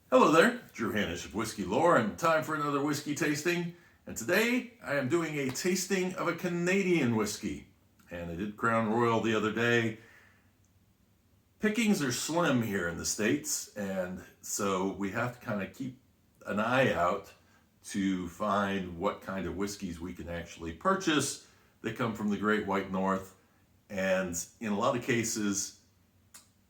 Hello there, Drew Hanish of Whiskey Lore, and time for another whiskey tasting. And today I am doing a tasting of a Canadian whiskey. And I did Crown Royal the other day. Pickings are slim here in the States, and so we have to kind of keep an eye out to find what kind of whiskeys we can actually purchase that come from the Great White North. And in a lot of cases,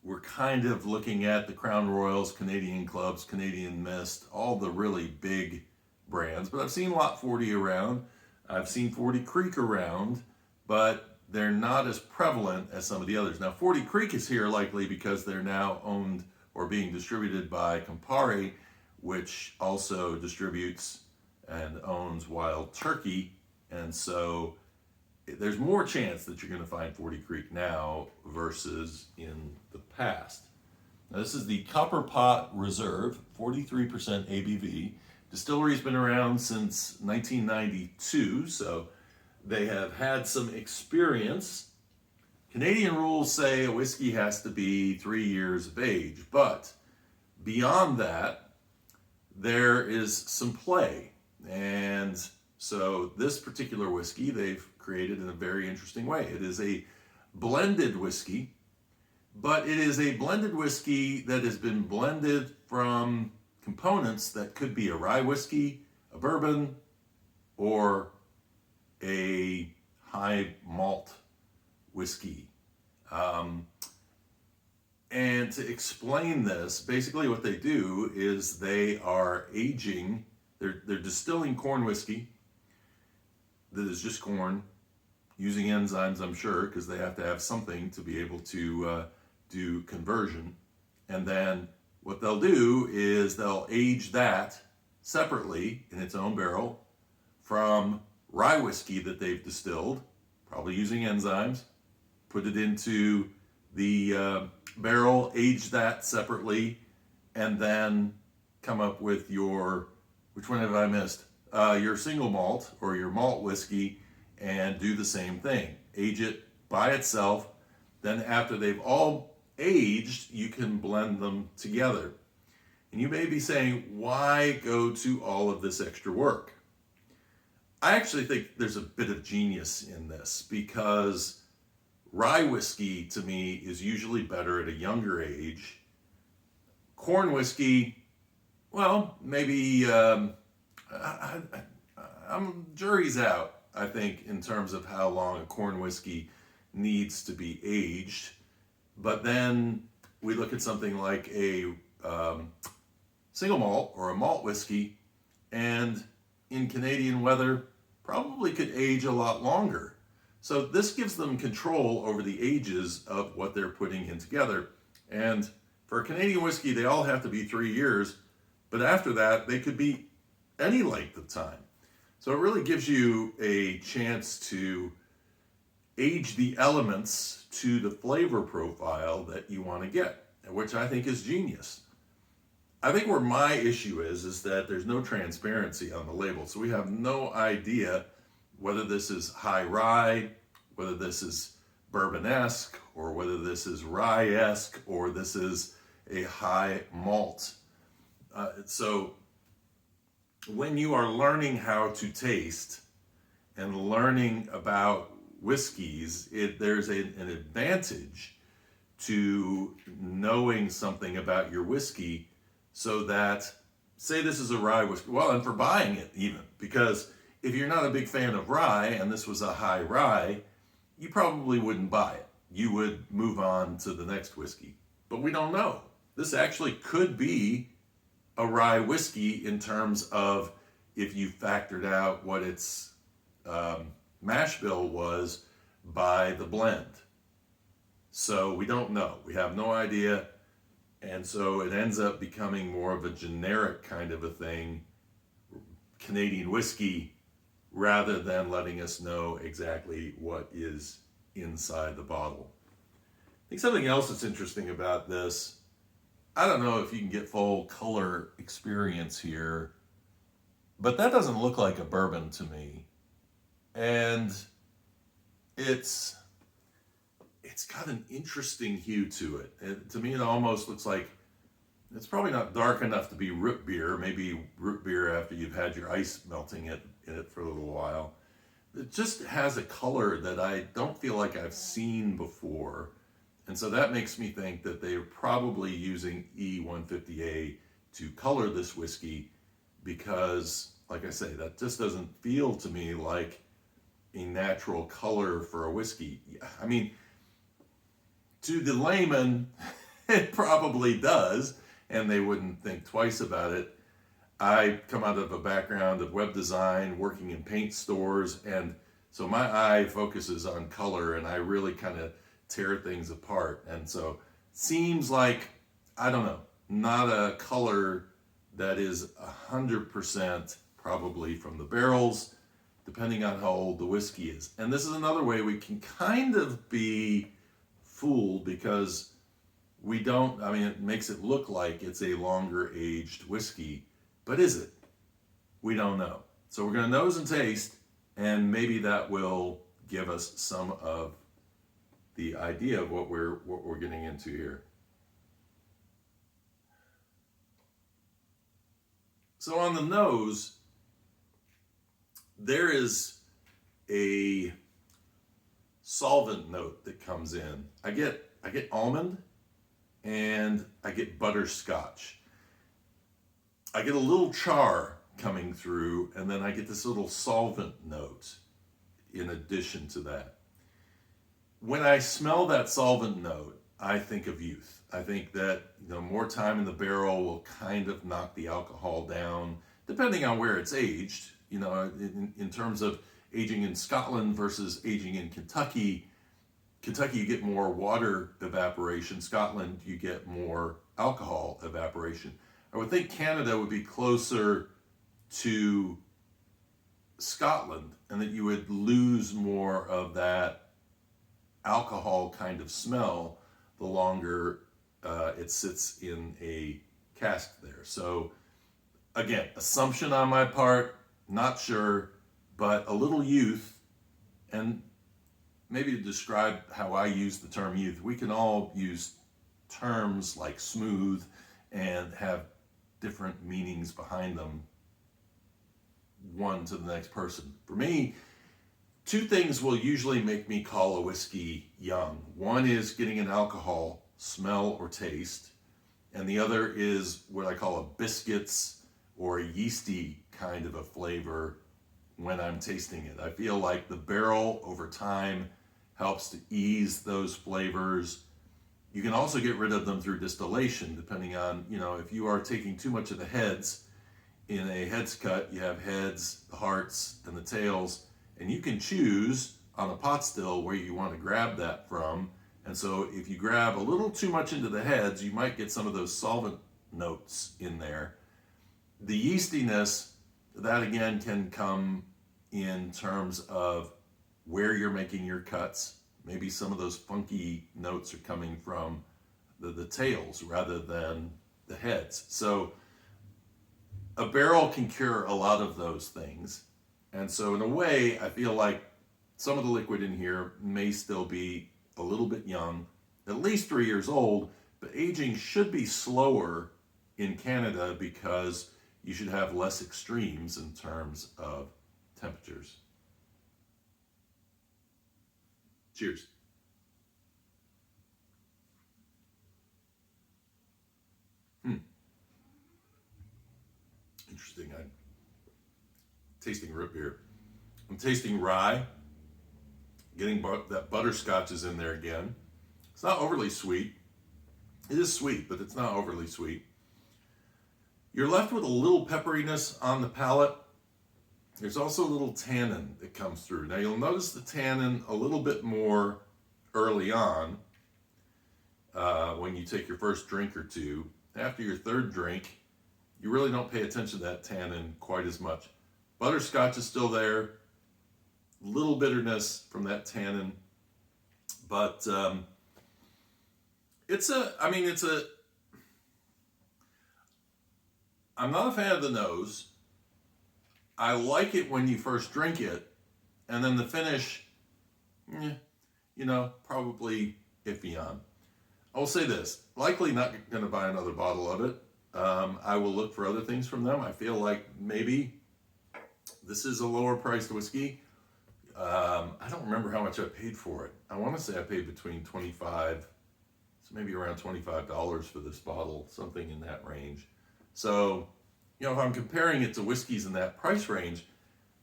we're kind of looking at the Crown Royals, Canadian Clubs, Canadian Mist, all the really big brands. But I've seen Lot 40 around. I've seen 40 Creek around, but they're not as prevalent as some of the others. Now, 40 Creek is here likely because they're now owned or being distributed by Campari, which also distributes and owns Wild Turkey. And so there's more chance that you're going to find 40 Creek now versus in the past. Now, this is the Copper Pot Reserve, 43% ABV. Distillery's been around since 1992, so they have had some experience. Canadian rules say a whiskey has to be 3 years of age, but beyond that, there is some play. And so this particular whiskey they've created in a very interesting way. It is a blended whiskey, but it is a blended whiskey that has been blended from components that could be a rye whiskey, a bourbon, or a high malt whiskey. And to explain this, basically what they do is they are aging, they're distilling corn whiskey that is just corn, using enzymes, I'm sure, because they have to have something to be able to do conversion. And then what they'll do is they'll age that separately in its own barrel from rye whiskey that they've distilled, probably using enzymes, put it into the barrel, age that separately, and then come up with your, which one have I missed? Your single malt or your malt whiskey, and do the same thing. Age it by itself. Then after they've all aged, you can blend them together. And you may be saying, why go to all of this extra work? I actually think there's a bit of genius in this because rye whiskey to me is usually better at a younger age. Corn whiskey, well, maybe jury's out, I think, in terms of how long a corn whiskey needs to be aged. But then we look at something like a single malt or a malt whiskey, and in Canadian weather, probably could age a lot longer. So this gives them control over the ages of what they're putting in together. And for a Canadian whiskey, they all have to be 3 years, but after that, they could be any length of time. So it really gives you a chance to age the elements to the flavor profile that you want to get, which I think is genius. I think where my issue is that there's no transparency on the label. So we have no idea whether this is high rye, whether this is bourbon-esque, or whether this is rye-esque, or this is a high malt. So when you are learning how to taste and learning about whiskeys, there's an advantage to knowing something about your whiskey, so that, say this is a rye whiskey, well, and for buying it even, because if you're not a big fan of rye and this was a high rye, you probably wouldn't buy it. You would move on to the next whiskey. But we don't know. This actually could be a rye whiskey in terms of if you factored out what its mash bill was by the blend. So we don't know. We have no idea. And so it ends up becoming more of a generic kind of a thing, Canadian whiskey, rather than letting us know exactly what is inside the bottle. I think something else that's interesting about this, I don't know if you can get full color experience here, but that doesn't look like a bourbon to me. And it's got an interesting hue to it. To me, it almost looks like It's probably not dark enough to be root beer. Maybe root beer after you've had your ice melting in it for a little while. It just has a color that I don't feel like I've seen before. And so that makes me think that they're probably using E150A to color this whiskey because, like I say, that just doesn't feel to me like a natural color for a whiskey. I mean, to the layman, it probably does, and they wouldn't think twice about it. I come out of a background of web design, working in paint stores, and so my eye focuses on color, and I really kind of tear things apart. And so seems like, I don't know, not a color that is 100% probably from the barrels, depending on how old the whiskey is. And this is another way we can kind of be fooled because we don't, I mean, it makes it look like it's a longer aged whiskey, but is it? We don't know. So we're going to nose and taste, and maybe that will give us some of the idea of what we're getting into here. So on the nose, there is a solvent note that comes in. I get almond and I get butterscotch. I get a little char coming through, and then I get this little solvent note in addition to that. When I smell that solvent note, I think of youth. I think that, you know, more time in the barrel will kind of knock the alcohol down, depending on where it's aged. You know, in terms of aging in Scotland versus aging in Kentucky, you get more water evaporation. Scotland, you get more alcohol evaporation. I would think Canada would be closer to Scotland, and that you would lose more of that alcohol kind of smell the longer it sits in a cask there. So again, assumption on my part, not sure, but a little youth. And maybe to describe how I use the term youth, we can all use terms like smooth and have different meanings behind them, one to the next person. For me, two things will usually make me call a whiskey young. One is getting an alcohol smell or taste, and the other is what I call a biscuits or a yeasty kind of a flavor when I'm tasting it. I feel like the barrel over time helps to ease those flavors. You can also get rid of them through distillation, depending on, you know, if you are taking too much of the heads. In a heads cut, you have heads, the hearts, and the tails, and you can choose on a pot still where you want to grab that from. And so if you grab a little too much into the heads, you might get some of those solvent notes in there. The yeastiness, that again can come in terms of where you're making your cuts. Maybe some of those funky notes are coming from the tails rather than the heads. So a barrel can cure a lot of those things. And so in a way, I feel like some of the liquid in here may still be a little bit young, at least 3 years old, but aging should be slower in Canada because you should have less extremes in terms of temperatures. Cheers. Interesting. I'm tasting root beer. I'm tasting rye. Getting that butterscotch is in there again. It's not overly sweet. It is sweet, but it's not overly sweet. You're left with a little pepperiness on the palate. There's also a little tannin that comes through. Now you'll notice the tannin a little bit more early on when you take your first drink or two. After your third drink, you really don't pay attention to that tannin quite as much. Butterscotch is still there. Little bitterness from that tannin, but I'm not a fan of the nose. I like it when you first drink it, and then the finish, probably iffy on. I'll say this, likely not going to buy another bottle of it. I will look for other things from them. I feel like maybe this is a lower priced whiskey. I don't remember how much I paid for it. I want to say I paid between 25, so maybe around $25 for this bottle, something in that range. So, if I'm comparing it to whiskeys in that price range,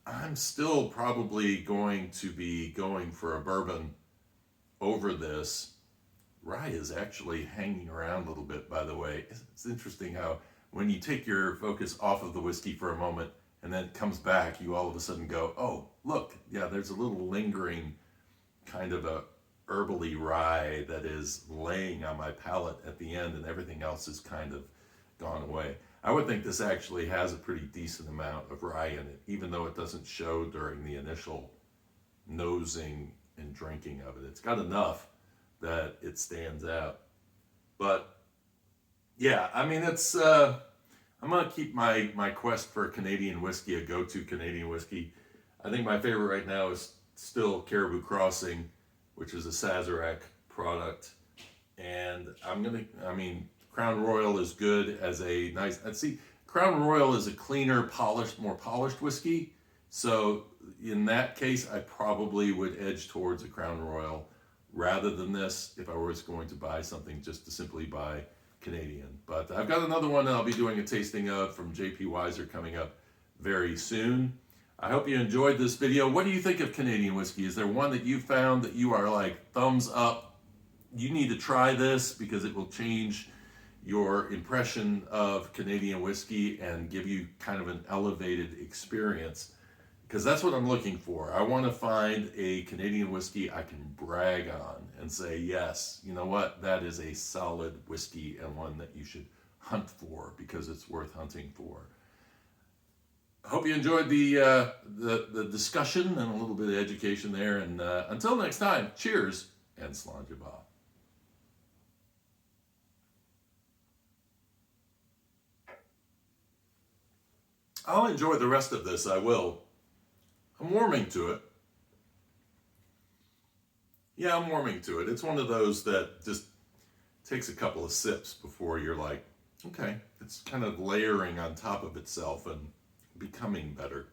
I'm still probably going to be going for a bourbon over this. Rye is actually hanging around a little bit, by the way. It's interesting how when you take your focus off of the whiskey for a moment and then it comes back, you all of a sudden go, oh, look, yeah, there's a little lingering kind of a herbally rye that is laying on my palate at the end, and everything else is kind of gone away. I would think this actually has a pretty decent amount of rye in it, even though it doesn't show during the initial nosing and drinking of it. It's got enough that it stands out. But yeah, I mean, it's I'm gonna keep my quest for Canadian whiskey a go-to Canadian whiskey. I think my favorite right now is still Caribou Crossing, which is a Sazerac product. And Crown Royal is good as a nice, Crown Royal is a cleaner, more polished whiskey. So in that case, I probably would edge towards a Crown Royal rather than this if I was going to buy something just to simply buy Canadian. But I've got another one that I'll be doing a tasting of from J.P. Weiser coming up very soon. I hope you enjoyed this video. What do you think of Canadian whiskey? Is there one that you found that you are like, thumbs up, you need to try this because it will change your impression of Canadian whiskey and give you kind of an elevated experience? Because that's what I'm looking for. I want to find a Canadian whiskey I can brag on and say, yes, you know what, that is a solid whiskey and one that you should hunt for because it's worth hunting for. I hope you enjoyed the discussion and a little bit of education there. And until next time, cheers and Slainte. I'll enjoy the rest of this, I will. I'm warming to it. Yeah, I'm warming to it. It's one of those that just takes a couple of sips before you're like, okay, it's kind of layering on top of itself and becoming better.